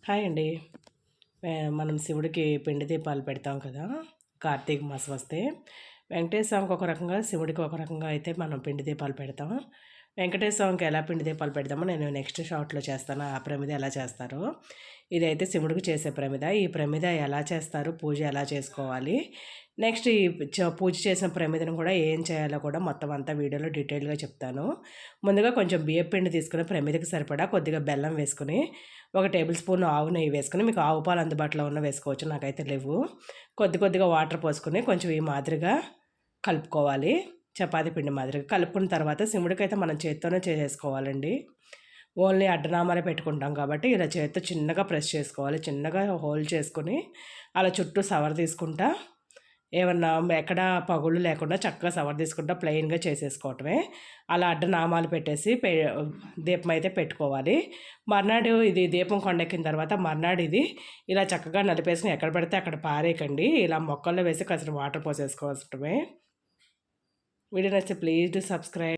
Hi అండి. మనం శివుడికి పిండి దీపాలు పెడతాం కదా! కార్తీక మాసం వస్తే. వెంకటేశ్వర స్వామికి ఒక రకంగా, శివుడికి ఒక రకంగా అయితే మనం పిండి దీపాలు పెడతాం. వెంకటేశ్వర స్వామికి ఎలా పిండి దీపాలు పెడతామో నేను నెక్స్ట్ షార్ట్‌లో చేస్తాను. ఆ ప్రమిద ఎలా చేస్తారో. ఇదైతే శివుడికి చేసే ప్రమిద. ఈ ప్రమిద ఎలా చేస్తారు? పూజ ఎలా చేసుకోవాలి? నెక్స్ట్ ఈ పూజ చేసిన ప్రమిదను కూడా ఏం చేయాలో కూడా మొత్తం అంతా వీడియోలో డీటెయిల్‌గా చెప్తాను. ముందుగా కొంచెం బియ్యపిండి తీసుకొని ప్రమిదకి సరిపడా కొద్దిగా బెల్లం వేసుకొని, ఒక టేబుల్ స్పూన్ ఆవు నెయ్యి వేసుకొని, మీకు ఆవు పాలు అందుబాటులో ఉన్న వేసుకోవచ్చు, నాకైతే లేవు. కొద్దిగా వాటర్ పోసుకొని కొంచెం ఈ మాదిరిగా కలుపుకోవాలి. చపాతీ పిండి మాదిరిగా కలుపుకున్న తర్వాత శివుడికైతే మనం చేత్తోనే చేసేసుకోవాలండి. ఓన్లీ అడ్డనామాలే పెట్టుకుంటాం కాబట్టి ఇలా చేత్తో చిన్నగా ప్రెస్ చేసుకోవాలి. చిన్నగా హోల్ చేసుకొని అలా చుట్టూ సవర తీసుకుంటా, ఏమన్నా ఎక్కడ పగుళ్ళు లేకుండా చక్కగా సవర తీసుకుంటా ప్లెయిన్‌గా చేసేసుకోవటమే. అలా అడ్డనామాలు పెట్టేసి దీపం అయితే పెట్టుకోవాలి. మర్నాడు ఇది దీపం కొండెక్కిన తర్వాత మర్నాడు ఇది ఇలా చక్కగా నలిపేసుకొని ఎక్కడ పడితే అక్కడ పారేయకండి. ఇలా మొక్కల్లో వేసి కాస్త వాటర్ పోసేసుకోవటమే. వీడియో నచ్చితే ప్లీజ్ డూ సబ్స్క్రైబ్.